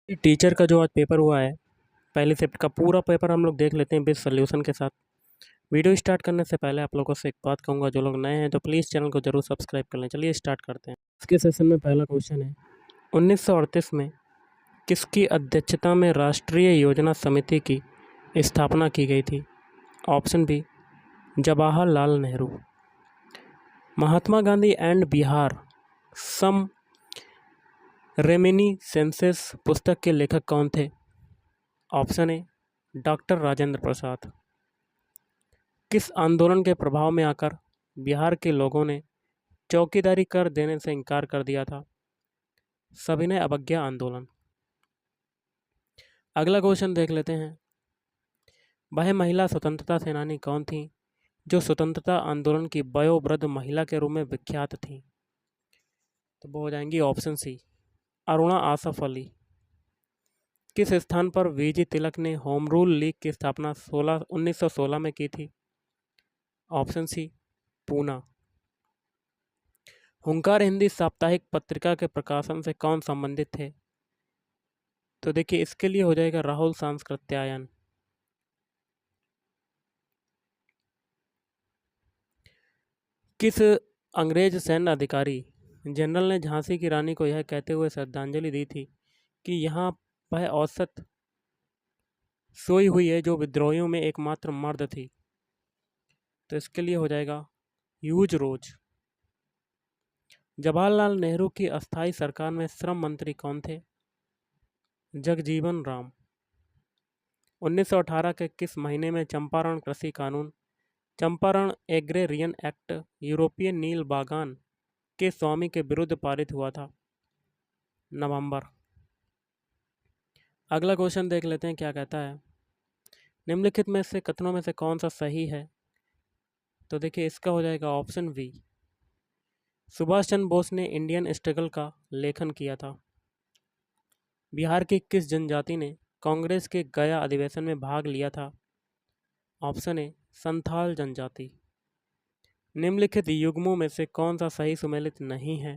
ये टीचर का जो आज पेपर हुआ है, पहले शिफ्ट का पूरा पेपर हम लोग देख लेते हैं विद सॉल्यूशन के साथ। वीडियो स्टार्ट करने से पहले आप लोगों से एक बात कहूँगा, जो लोग नए हैं तो प्लीज़ चैनल को जरूर सब्सक्राइब कर लें। चलिए स्टार्ट करते हैं। इसके सेशन में पहला क्वेश्चन है, 1938 में किसकी अध्यक्षता में राष्ट्रीय योजना समिति की स्थापना की गई थी? Option B, Jawaharlal Nehru. Mahatma Gandhi and Bihar some reminiscences पुस्तक के लेखक कौन थे? Option A, doctor Rajendra Prasad. किस आंदोलन के प्रभाव में आकर बिहार के लोगों ने चौकीदारी कर देने से इनकार कर दिया था? सविनय अवज्ञा आंदोलन। अगला क्वेश्चन देख लेते हैं, वह महिला स्वतंत्रता सेनानी कौन थी जो स्वतंत्रता आंदोलन की वयोवृद्ध महिला के रूप में विख्यात थी? तो वो हो जाएंगी ऑप्शन सी, अरुणा आसफ अली। किस स्थान पर वीजी तिलक ने होम रूल लीग की स्थापना 1916 में की थी? Option C, Poona. हुंकार हिंदी साप्ताहिक पत्रिका के प्रकाशन से कौन संबंधित थे? तो देखिए इसके लिए हो जाएगा राहुल सांस्कृत्यायन। किस अंग्रेज सैन्य अधिकारी जनरल ने झांसी की रानी को यह कहते हुए श्रद्धांजलि दी थी कि यहाँ वह औसत सोई हुई है जो विद्रोहियों में एकमात्र मर्द थी? तो इसके लिए हो जाएगा ह्यूज रोज। जवाहरलाल नेहरू की अस्थाई सरकार में श्रम मंत्री कौन थे? जगजीवन राम। 1918 के किस महीने में चंपारण कृषि कानून, चंपारण एग्रेरियन एक्ट, यूरोपियन नील बागान के स्वामी के विरुद्ध पारित हुआ था? नवंबर। अगला क्वेश्चन देख लेते हैं क्या कहता है, निम्नलिखित में से कथनों में से कौन सा सही है? तो देखिए इसका हो जाएगा ऑप्शन बी, सुभाष चंद्र बोस ने इंडियन स्ट्रगल का लेखन किया था। बिहार की किस जनजाति ने कांग्रेस के गया अधिवेशन में भाग लिया था? ऑप्शन ए, संथाल जनजाति। निम्नलिखित युग्मों में से कौन सा सही सुमेलित नहीं है?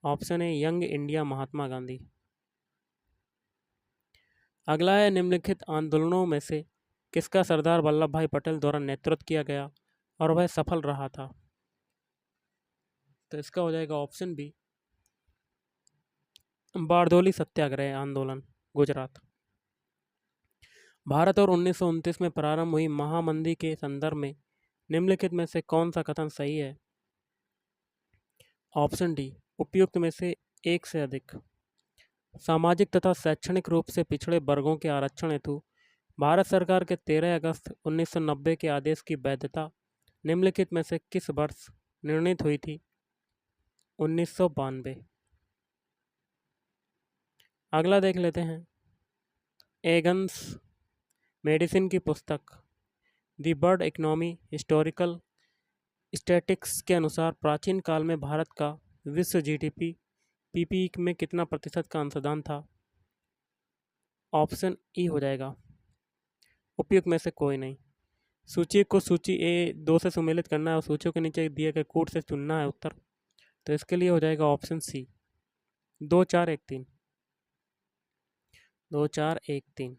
Option A, young India Mahatma Gandhi. अगला है, निम्नलिखित आंदोलनों में से किसका सरदार वल्लभ भाई पटेल द्वारा नेतृत्व किया गया और वह सफल रहा था? तो इसका हो जाएगा ऑप्शन बी, बारदोली सत्याग्रह आंदोलन, गुजरात। भारत और 1929 में प्रारंभ हुई महामंदी के संदर्भ में निम्नलिखित में से कौन सा कथन सही है? ऑप्शन डी, उपयुक्त में से एक से अधिक। सामाजिक तथा शैक्षणिक रूप से पिछड़े वर्गों के आरक्षण हेतु भारत सरकार के 13 अगस्त 1990 के आदेश की वैधता निम्नलिखित में से किस वर्ष निर्णीत हुई थी? 1992। अगला देख लेते हैं, एगन्स मेडिसिन की पुस्तक the bird economy historical statics के अनुसार प्राचीन काल में भारत का विश्व जीडीपी पीपी में कितना प्रतिशत का अंशदान था? ऑप्शन ई हो जाएगा, उपयुक्त में से कोई नहीं। सूची को सूची ए दो से सुमेलित करना है और सूचियों के नीचे दिए गए कूट से चुनना है उत्तर। तो इसके लिए हो जाएगा ऑप्शन सी, 2413। 2413।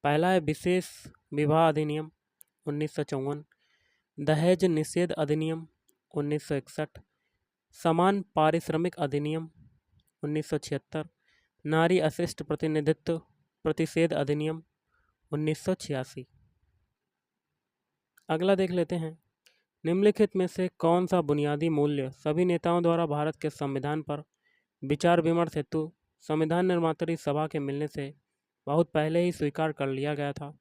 पहला है विशेष विवाह अधिनियम 1954, दहेज निषेध अधिनियम 1961, समान पारिश्रमिक अधिनियम 1976, नारी अशिष्ट प्रतिनिधित्व प्रतिषेध अधिनियम 1986। अगला देख लेते हैं, निम्नलिखित में से कौन सा बुनियादी मूल्य सभी नेताओं द्वारा भारत के संविधान पर विचार विमर्श हेतु संविधान निर्मात्री सभा के मिलने से बहुत पहले ही स्वीकार कर लिया गया था?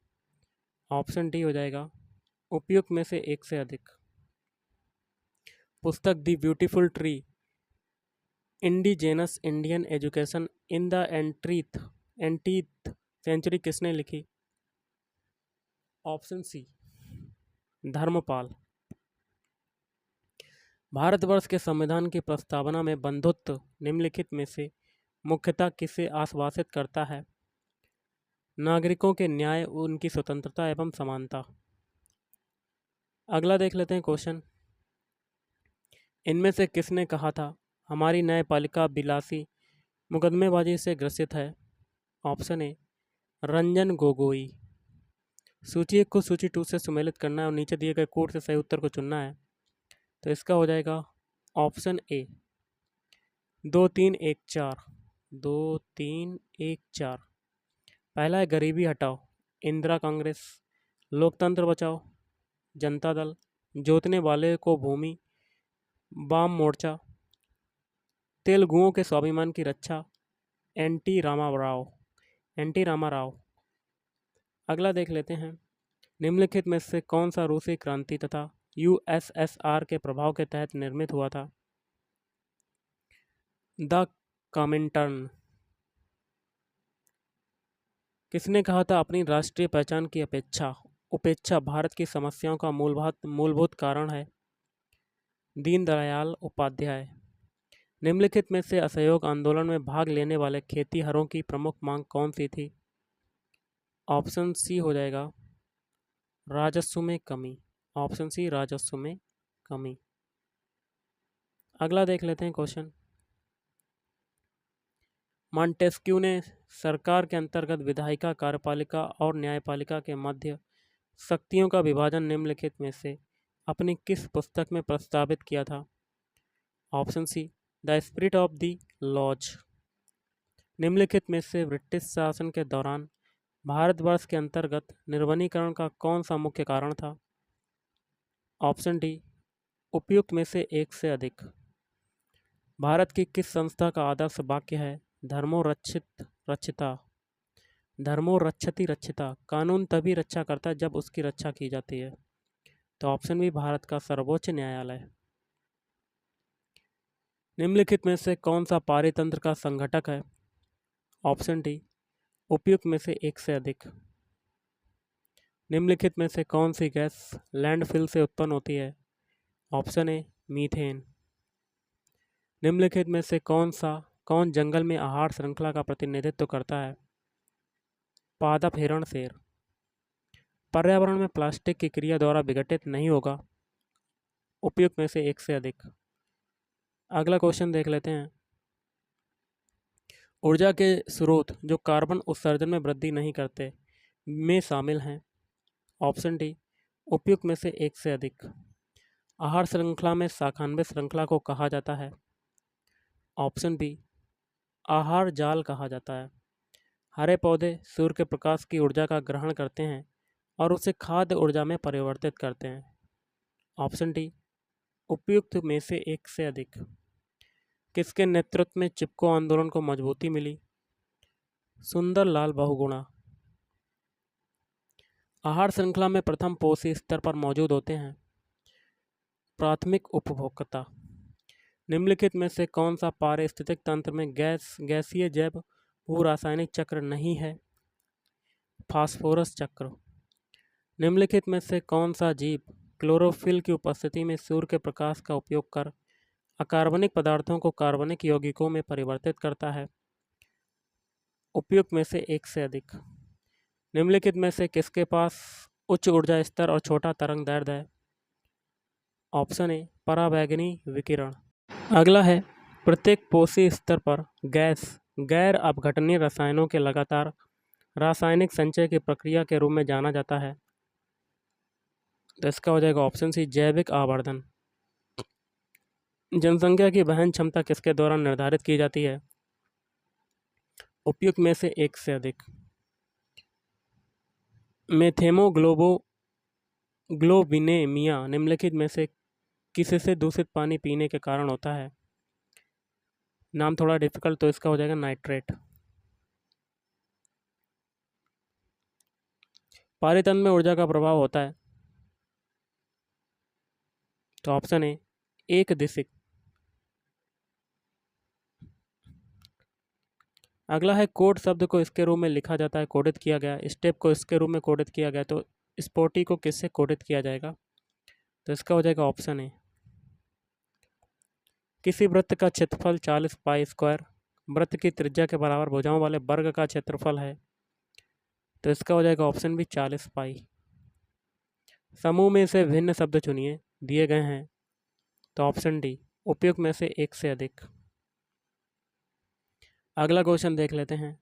ऑप्शन डी हो जाएगा, उपयुक्त में से एक से अधिक। पुस्तक the beautiful tree indigenous Indian education in the eighteenth century किसने लिखी? Option C, Dharmpal. भारतवर्ष के संविधान की प्रस्तावना में बंधुत्व निम्नलिखित में से मुख्यतः किसे आश्वासित करता है? नागरिकों के न्याय, उनकी स्वतंत्रता एवं समानता। अगला देख लेते हैं क्वेश्चन, इनमें से किसने कहा था हमारी न्यायपालिका विलासी मुकदमेबाजी से ग्रसित है? Option A Ranjan Gogoi. सूची 1 को सूची 2 से सुमेलित करना है और नीचे दिए गए कोड से सही उत्तर को चुनना है। तो इसका हो जाएगा ऑप्शन ए 2314। 2314। पहला है गरीबी हटाओ, इंदिरा कांग्रेस, लोकतंत्र बचाओ, जनता दल, जोतने वाले को भूमि, वाम मोर्चा, तेलुगुओं के स्वाभिमान की रक्षा, एन टी रामा राव। अगला देख लेते हैं, निम्नलिखित में से कौन सा रूसी क्रांति तथा यूएसएसआर के प्रभाव के तहत निर्मित हुआ था? द कॉमिंटर्न। किसने कहा था अपनी राष्ट्रीय पहचान की उपेक्षा भारत की समस्याओं का मूलभूत कारण है? दीनदयाल उपाध्याय। निम्नलिखित में से असहयोग आंदोलन में भाग लेने वाले खेतीहरों की प्रमुख मांग कौन सी थी? ऑप्शन सी हो जाएगा राजस्व में कमी। ऑप्शन सी राजस्व में कमी। अगला देख लेते हैं क्वेश्चन, मॉन्टेस्क्यू ने सरकार के अंतर्गत विधायिका, कार्यपालिका और न्यायपालिका के मध्य शक्तियों का विभाजन निम्नलिखित में से अपनी किस पुस्तक में प्रस्तावित किया था? Option C the spirit of the laws. निम्नलिखित में से ब्रिटिश शासन के दौरान भारतवर्ष के अंतर्गत निर्वनीकरण का कौन सा मुख्य कारण था? ऑप्शन डी उपयुक्त में से एक से अधिक। भारत की किस संस्था का आदर्श वाक्य है धर्मो रक्षति रक्षिता, कानून तभी रक्षा करता है जब उसकी रक्षा की जाती है? तो ऑप्शन बी भारत का सर्वोच्च न्यायालय। निम्नलिखित में से कौन सा पारितंत्र का संघटक है? ऑप्शन डी उपयुक्त में से एक से अधिक। निम्नलिखित में से कौन सी गैस लैंडफिल से उत्पन्न होती है? Option A methane. निम्नलिखित में से कौन जंगल में आहार श्रृंखला का प्रतिनिधित्व करता है? पादप हिरण शेर। पर्यावरण में प्लास्टिक की क्रिया द्वारा विघटित नहीं होगा, उपयुक्त में से एक से अधिक। अगला क्वेश्चन देख लेते हैं, ऊर्जा के स्रोत जो कार्बन उत्सर्जन में वृद्धि नहीं करते में शामिल हैं? ऑप्शन डी उपयुक्त में से एक से अधिक। आहार श्रृंखला में शाखान्वित श्रृंखला को कहा जाता है? ऑप्शन बी आहार जाल कहा जाता है। हरे पौधे सूर्य के प्रकाश की ऊर्जा का ग्रहण करते हैं और उसे खाद्य ऊर्जा में परिवर्तित करते हैं? ऑप्शन डी उपयुक्त में से एक से अधिक। किसके नेतृत्व में चिपको आंदोलन को मजबूती मिली? सुंदरलाल बहुगुणा। आहार श्रृंखला में प्रथम पोषी स्तर पर मौजूद होते हैं प्राथमिक उपभोक्ता। निम्नलिखित में से कौन सा पारिस्थितिक तंत्र में गैसीय जैव भू रासायनिक चक्र नहीं है? फास्फोरस चक्र। निम्नलिखित में से कौन सा जीव क्लोरोफिल की उपस्थिति में सूर्य के प्रकाश का उपयोग कर अकार्बनिक पदार्थों को कार्बनिक यौगिकों में परिवर्तित करता है? उपयुक्त में से एक से अधिक। निम्नलिखित में से किसके पास उच्च ऊर्जा स्तर और छोटा तरंग दैर्ध्य है? ऑप्शन ए पराबैंगनी विकिरण। अगला है, प्रत्येक पोषी स्तर पर गैर अपघटनीय रसायनों के लगातार रासायनिक संचय की प्रक्रिया के रूप में जाना जाता है? तो इसका हो जाएगा ऑप्शन सी जैविक आवर्धन। जनसंख्या की वहन क्षमता किसके द्वारा निर्धारित की जाती है? उपयुक्त में से एक से अधिक। मेथेमोग्लोबिनेमिया निम्नलिखित में से किससे दूषित पानी पीने के कारण होता है? नाम थोड़ा डिफिकल्ट, तो इसका हो जाएगा नाइट्रेट। पारितंत्र में ऊर्जा का प्रभाव होता है? तो ऑप्शन ए एक दिशिक। अगला है, कोड शब्द को इसके रूप में लिखा जाता है, कोडित किया गया, स्टेप को इसके रूप में कोडित किया गया, तो स्पोर्टी को किससे कोडित किया जाएगा? तो इसका हो जाएगा ऑप्शन ए। किसी वृत्त का क्षेत्रफल 40 पाई स्क्वायर वृत्त की त्रिज्या के बराबर भुजाओं वाले वर्ग का क्षेत्रफल है? तो इसका हो जाएगा ऑप्शन बी 40 पाई। समूह में से भिन्न शब्द चुनिए, दिए गए हैं, तो ऑप्शन डी उपयुक्त में से एक से अधिक। अगला क्वेश्चन देख लेते हैं,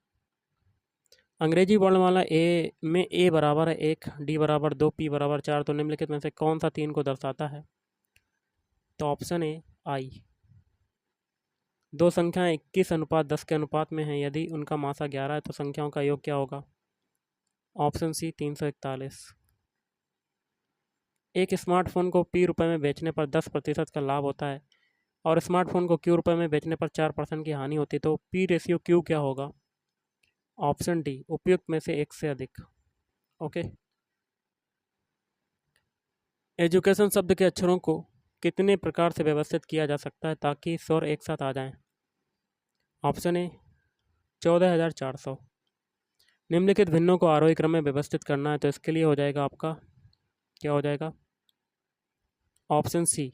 अंग्रेजी वर्णमाला ए में ए बराबर है 1, डी बराबर 2, पी बराबर 4, तो निम्नलिखित में से कौन सा 3 को दर्शाता है? तो ऑप्शन ए आई। दो संख्याएं 21:10 के अनुपात में हैं, यदि उनका मासा 11 है तो संख्याओं का योग क्या होगा? Option C 341। एक स्मार्टफोन को पी रुपये में बेचने पर 10% का लाभ होता है और स्मार्टफोन को क्यू रुपये में बेचने पर 4% की हानि होती है, तो पी रेशियो क्यू क्या होगा? ऑप्शन डी उपयुक्त में से एक से अधिक। ओके। एजुकेशन शब्द के अक्षरों को कितने प्रकार से व्यवस्थित किया जा सकता है ताकि स्वर एक साथ आ जाएं? Option A 14,400। निम्नलिखित भिन्नों को आरोही क्रम में व्यवस्थित करना है, तो इसके लिए हो जाएगा आपका, क्या हो जाएगा? Option C.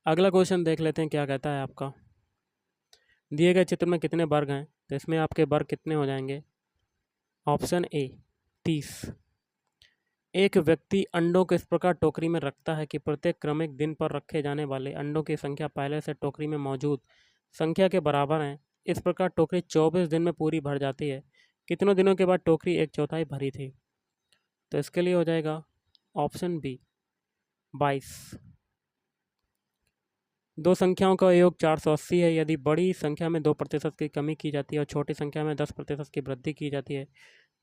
अगला क्वेश्चन देख लेते हैं क्या कहता है आपका। दिए गए चित्र में कितने वर्ग हैं, तो इसमें आपके वर्ग कितने हो जाएंगे? Option A 30। एक व्यक्ति अंडों को इस प्रकार टोकरी में रखता है कि प्रत्येक क्रमिक दिन पर रखे जाने वाले अंडों की संख्या पहले से टोकरी में मौजूद संख्या के बराबर है। इस प्रकार टोकरी 24 दिन में पूरी भर जाती है। कितनों दिनों के बाद टोकरी 1/4 भरी थी? तो इसके लिए हो जाएगा ऑप्शन बी 22। दो संख्याओं का योग 480 है, यदि बड़ी संख्या में 2% की कमी की जाती है और छोटी संख्या में 10% की वृद्धि की जाती है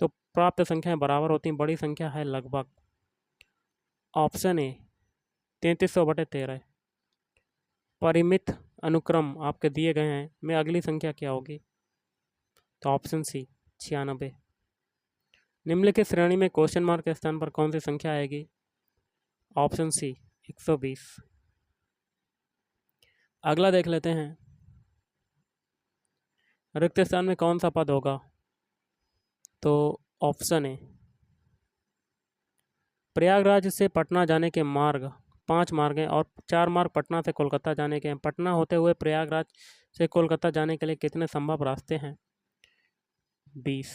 तो प्राप्त संख्याएं बराबर होती हैं। बड़ी संख्या है लगभग। Option A 3300/13। परिमित अनुक्रम आपके दिए गए हैं में अगली संख्या क्या होगी? तो ऑप्शन सी 96। निम्नलिखित श्रेणी में क्वेश्चन मार्क के स्थान पर कौन सी संख्या आएगी? Option C 120। अगला देख लेते हैं, रिक्त स्थान में कौन सा पद होगा? तो ऑप्शन ए प्रयागराज से पटना जाने के मार्ग 5 मार्ग हैं और 4 मार्ग पटना से कोलकाता जाने के हैं। पटना होते हुए प्रयागराज से कोलकाता जाने के लिए कितने संभव रास्ते हैं? 20।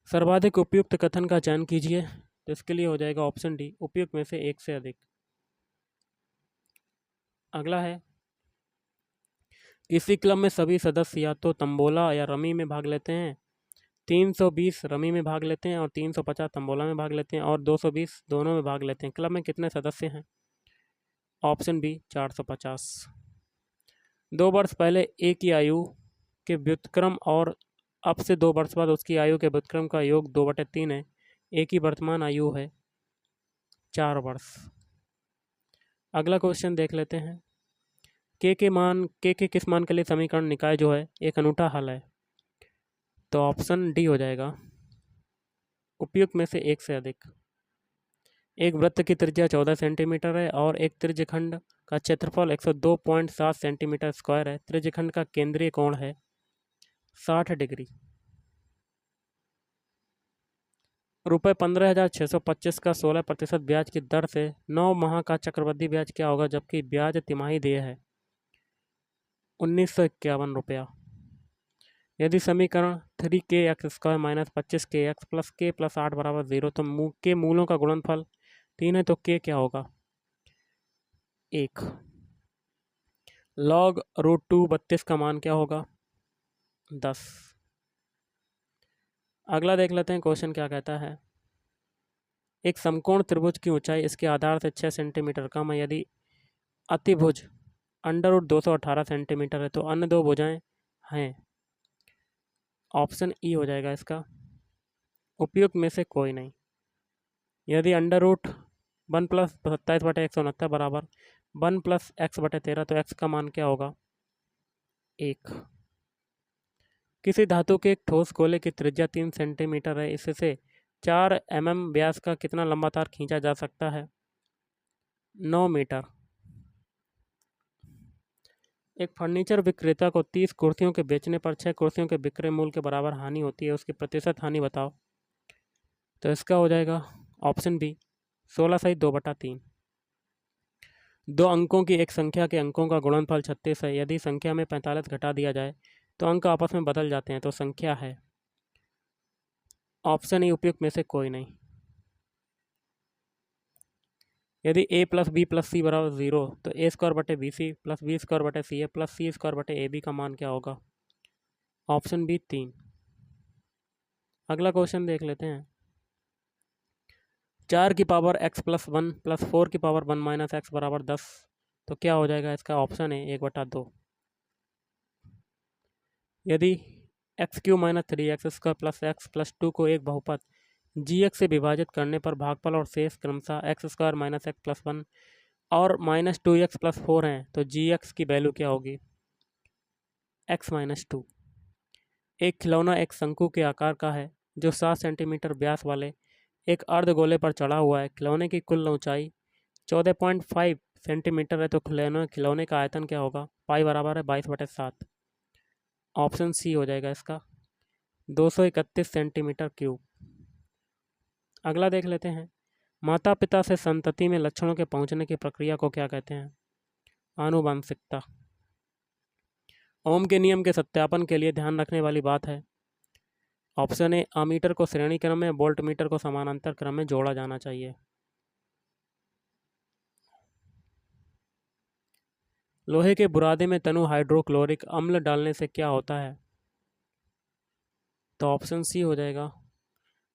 सर्वाधिक उपयुक्त कथन का चयन कीजिए, तो इसके लिए हो जाएगा ऑप्शन डी उपयुक्त में से एक से अधिक। अगला है, किसी क्लब में सभी सदस्य या तो तंबोला या रमी में भाग लेते हैं। 320 रमी में भाग लेते हैं और 350 तंबोला में भाग लेते हैं और 220 दोनों में भाग लेते हैं। क्लब में कितने सदस्य हैं? Option B 450। 2 वर्ष पहले ए की आयु के व्युत्क्रम और अब से 2 वर्ष बाद उसकी आयु के व्युत्क्रम का योग 2/3 है। ए की वर्तमान आयु है 4 वर्ष। अगला क्वेश्चन देख लेते हैं, के किस मान के लिए समीकरण निकाय जो है एक अनूठा हल है? तो ऑप्शन डी हो जाएगा उपयुक्त में से एक से अधिक। एक वृत्त की त्रिज्या 14 सेंटीमीटर है और एक त्रिज्यखंड का क्षेत्रफल 102.7 सेंटीमीटर स्क्वायर है। त्रिज्यखंड का केंद्रीय कोण है 60 डिग्री। रुपये 15,625 का 16% ब्याज की दर से 9 माह का चक्रवृद्धि ब्याज क्या होगा, जबकि ब्याज तिमाही देय है 1951 रुपया। यदि समीकरण 3kx² - 25kx + k + 8 = 0 तो के मूलों का गुणनफल 3 है, तो k क्या होगा? 1। log √2 32 का मान क्या होगा? 10। अगला देख लेते हैं क्वेश्चन क्या कहता है। एक समकोण त्रिभुज की ऊंचाई इसके आधार से 6 सेंटीमीटर कम है। यदि अतिभुज √218 सेंटीमीटर है तो अन्य दो भुजाएं हैं। ऑप्शन ई हो जाएगा इसका उपयुक्त में से कोई नहीं। यदि √1 + 27/169 बराबर 1 + x/13 तो x का मान क्या होगा? 1। किसी धातु के एक ठोस गोले की त्रिज्या 3 सेंटीमीटर है, इससे 4 mm व्यास का कितना लंबा तार खींचा जा सकता है? 9 मीटर। एक फर्नीचर विक्रेता को 30 कुर्सियों के बेचने पर 6 कुर्सियों के विक्रय मूल्य के बराबर हानि होती है, उसकी प्रतिशत हानि बताओ। तो इसका हो जाएगा ऑप्शन बी 16/2/3। दो अंकों की एक संख्या के अंकों का गुणनफल 36 है। यदि संख्या में 45 घटा दिया जाए तो अंक आपस में बदल जाते हैं, तो संख्या है। ऑप्शन ई उपयुक्त में से कोई नहीं। यदि a plus B plus C बराबर 0 तो a स्क्वायर बटे B C plus B square बटे सी ए प्लस सी स्क्वायर बटे ए बी का मान क्या होगा? Option B 3। अगला क्वेश्चन देख लेते हैं। 4 की पावर x प्लस 1 प्लस 4 की पावर 1 माइनस एक्स बराबर 10 तो क्या हो जाएगा? इसका ऑप्शन है 1/2। यदि x Q minus 3x square plus x plus 2 को एक बहुपद जी एक्स से विभाजित करने पर भागफल और शेष क्रमशः x square minus x plus 1 और माइनस 2x प्लस 4 हैं तो जी एक्स की वैल्यू क्या होगी? x minus 2। एक खिलौना एक शंकु के आकार का है जो 7 सेंटीमीटर व्यास वाले एक अर्धगोले पर चढ़ा हुआ है। खिलौने की कुल ऊंचाई 14.5 सेंटीमीटर है तो खिलौने का आयतन क्या होगा? पाई बराबर है 22/7। ऑप्शन सी हो जाएगा इसका 231 सेंटीमीटर क्यूब। अगला देख लेते हैं। माता पिता से संतति में लक्षणों के पहुंचने की प्रक्रिया को क्या कहते हैं? आनुवंशिकता। ओम के नियम के सत्यापन के लिए ध्यान रखने वाली बात है। ऑप्शन ए अमीटर को श्रेणी क्रम में, वोल्ट मीटर को समानांतर क्रम में जोड़ा जाना चाहिए। लोहे के बुरादे में तनु हाइड्रोक्लोरिक अम्ल डालने से क्या होता है? तो ऑप्शन सी हो जाएगा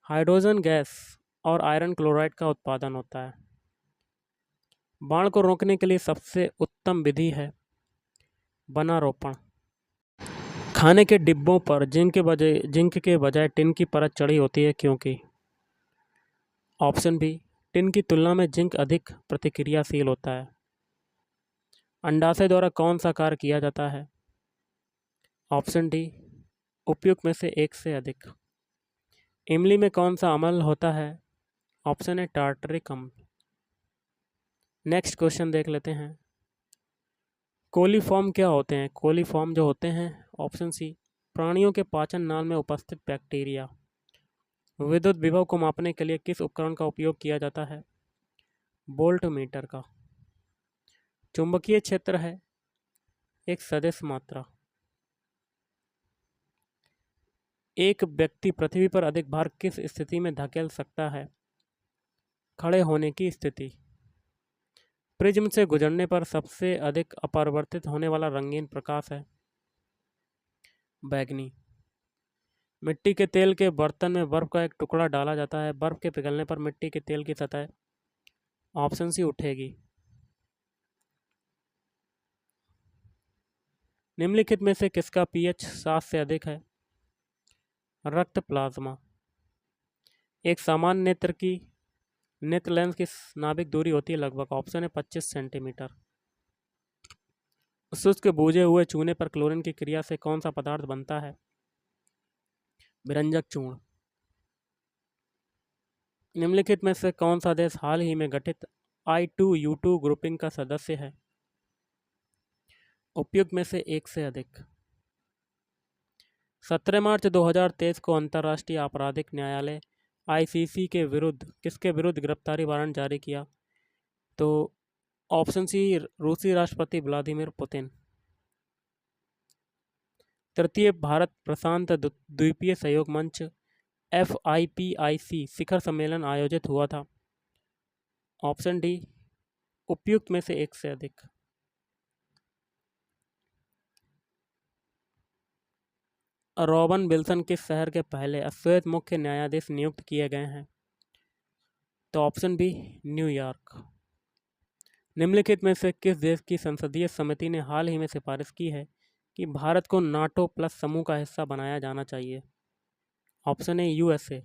हाइड्रोजन गैस और आयरन क्लोराइड का उत्पादन होता है। बाढ़ को रोकने के लिए सबसे उत्तम विधि है वनारोपण। खाने के डिब्बों पर जिंक के बजाय टिन की परत चढ़ी होती है क्योंकि? ऑप्शन बी टिन की तुलना में जिंक अधिक प्रतिक्रियाशील होता है। अंडाशय द्वारा कौन सा कार्य किया जाता है? ऑप्शन डी उपयुक्त में से एक से अधिक। इमली में कौन सा अम्ल होता है? ऑप्शन ए टार्टरिक अम्ल। नेक्स्ट क्वेश्चन देख लेते हैं। कोलीफॉर्म क्या होते हैं? कोलीफॉर्म जो होते हैं, ऑप्शन सी प्राणियों के पाचन नाल में उपस्थित बैक्टीरिया। विद्युत विभव को मापने के लिए किस उपकरण का उपयोग किया जाता है? वोल्ट मीटर का। चुंबकीय क्षेत्र है एक सदिश मात्रा। एक व्यक्ति पृथ्वी पर अधिक भार किस स्थिति में धकेल सकता है? खड़े होने की स्थिति। प्रिज्म से गुजरने पर सबसे अधिक अपरिवर्तित होने वाला रंगीन प्रकाश है बैगनी। मिट्टी के तेल के बर्तन में बर्फ का एक टुकड़ा डाला जाता है। बर्फ के पिघलने पर मिट्टी के तेल की सतह ऑप्शन सी उठेगी। निम्नलिखित में से किसका पीएच 7 से अधिक है? रक्त प्लाज्मा। एक सामान्य नेत्र लेंस की नाभिक दूरी होती है लगभग। ऑप्शन है 25 सेंटीमीटर। शुष्क बूझे हुए चूने पर क्लोरीन की क्रिया से कौन सा पदार्थ बनता है? विरंजक चूर्ण। निम्नलिखित में से कौन सा देश हाल ही में गठित I2U2 ग्रुपिंग का सदस्य है? उपयुक्त में से एक से अधिक। 17 मार्च 2023 को अंतर्राष्ट्रीय आपराधिक न्यायालय ICC के विरुद्ध किसके विरुद्ध गिरफ्तारी वारंट जारी किया? तो ऑप्शन सी रूसी राष्ट्रपति व्लादिमीर पुतिन। तृतीय भारत प्रशांत द्वीपीय सहयोग मंच FIPIC शिखर सम्मेलन आयोजित हुआ था। ऑप्शन डी उपयुक्त में से एक से अधिक। रॉबन विल्सन किस शहर के पहले अश्वेत मुख्य न्यायाधीश नियुक्त किए गए हैं? तो ऑप्शन बी न्यूयॉर्क। निम्नलिखित में से किस देश की संसदीय समिति ने हाल ही में सिफारिश की है कि भारत को नाटो प्लस समूह का हिस्सा बनाया जाना चाहिए? Option A USA।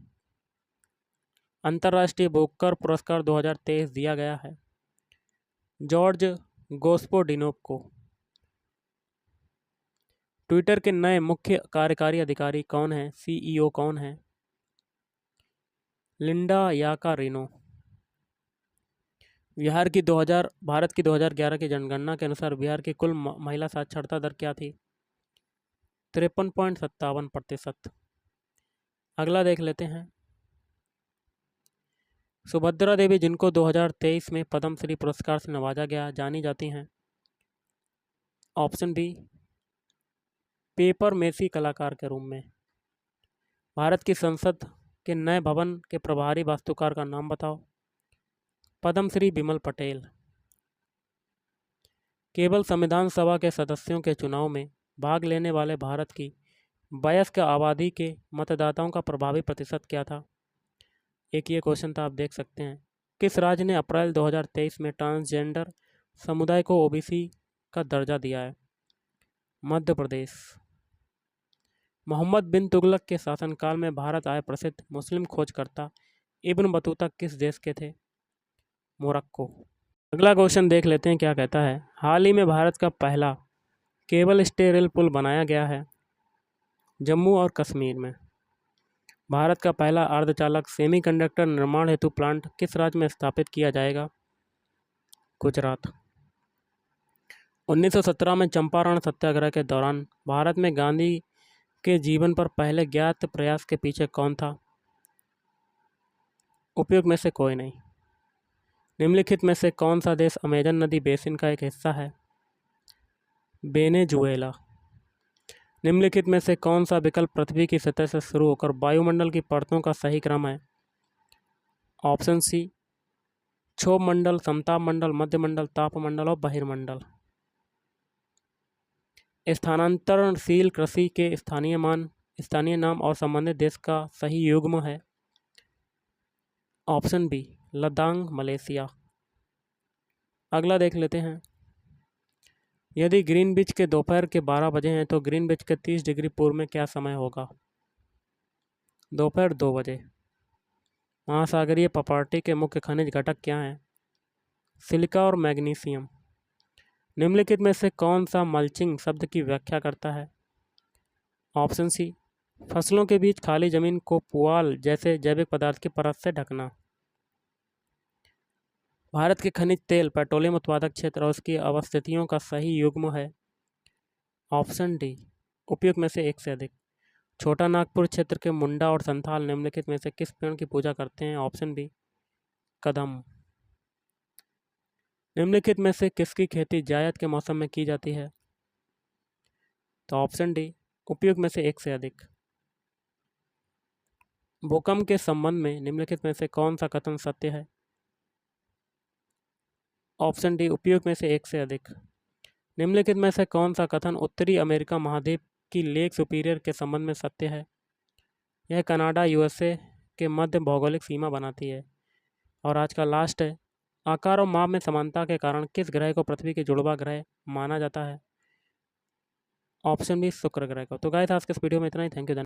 अंतर्राष्ट्रीय बुकर पुरस्कार 2023 दिया गया है जॉर्ज गोस्पोडिनोव को। ट्विटर के नए मुख्य कार्यकारी अधिकारी कौन हैं? CEO कौन है? Linda Yaccarino. भारत की 2011 की जनगणना के अनुसार बिहार की कुल महिला साक्षरता दर क्या थी? 53.57%। अगला देख लेते हैं। सुभद्रा देवी जिनको 2023 में पद्मश्री पुरस्कार से नवाजा गया जानी जाती हैं? ऑप्शन बी पेपर मेसी कलाकार के रूप में। भारत की संसद के नए भवन के प्रभारी वास्तुकार का नाम बताओ? पद्मश्री बिमल पटेल। केवल संविधान सभा के सदस्यों के चुनाव में भाग लेने वाले भारत की वयस्क आबादी के मतदाताओं का प्रभावी प्रतिशत क्या था? एक ये क्वेश्चन था, आप देख सकते हैं। किस राज्य ने अप्रैल 2023 में ट्रांसजेंडर समुदाय को ओबीसी का दर्जा दिया है? मध्य प्रदेश। मोहम्मद बिन तुगलक के शासनकाल में भारत आए प्रसिद्ध मुस्लिम खोजकर्ता इब्न बतूता किस देश के थे? मोरक्को। अगला क्वेश्चन देख लेते हैं क्या कहता है। हाल ही में भारत का पहला केबल स्टे रेल पुल बनाया गया है जम्मू और कश्मीर में। भारत का पहला अर्धचालक सेमीकंडक्टर निर्माण हेतु प्लांट किस राज्य में स्थापित किया जाएगा? गुजरात। 1917 में चंपारण सत्याग्रह के दौरान भारत में गांधी के जीवन पर पहले ज्ञात प्रयास के पीछे कौन था? उपयुक्त में से कोई नहीं। निम्नलिखित में से कौन सा देश अमेजन नदी बेसिन का एक हिस्सा है? वेनेजुएला। निम्नलिखित में से कौन सा विकल्प पृथ्वी की सतह से शुरू होकर वायुमंडल की परतों का सही क्रम है? ऑप्शन सी, क्षोभ मंडल, समताप मंडल, मध्यमंडल, तापमंडल और बहिर्मंडल। स्थानांतरणशील कृषि के स्थानीय नाम और संबंधित देश का सही युग्म है? Option B, Ladakh, Malaysia. अगला देख लेते हैं। यदि ग्रीनविच के दोपहर के 12 बजे हैं तो ग्रीनविच के 30 डिग्री पूर्व में क्या समय होगा? दोपहर 2 बजे। महासागरीय प्रॉपर्टी के मुख्य खनिज घटक क्या हैं? सिलिका और मैग्नीशियम। निम्नलिखित में से कौन सा मल्चिंग शब्द की व्याख्या करता है? ऑप्शन सी, फसलों के बीच खाली जमीन को पुआल जैसे जैविक पदार्थ की परत से ढकना। भारत के खनिज तेल पेट्रोलियम उत्पादक क्षेत्र और उसकी अवस्थितियों का सही युग्म है? ऑप्शन डी, उपयुक्त में से एक से अधिक। छोटा नागपुर क्षेत्र के मुंडा और संथाल निम्नलिखित में से किस पेड़ की पूजा करते हैं? ऑप्शन बी, कदम। निम्नलिखित में से किसकी खेती जायद के मौसम में की जाती है? तो ऑप्शन डी, उपयुक्त में से एक से अधिक। भूकंप के संबंध में निम्नलिखित में से कौन सा कथन सत्य है? ऑप्शन डी, उपयुक्त में से एक से अधिक। निम्नलिखित में से कौन सा कथन उत्तरी अमेरिका महाद्वीप की लेक सुपीरियर के संबंध में सत्य है? यह कनाडा यूएसए के मध्य भौगोलिक सीमा बनाती है। और आज का लास्ट है, आकार और माप में समानता के कारण किस ग्रह को पृथ्वी के जुड़वा ग्रह माना जाता है? ऑप्शन बी, शुक्र ग्रह को। तो गाइस आज के इस वीडियो में इतना ही। Thank you.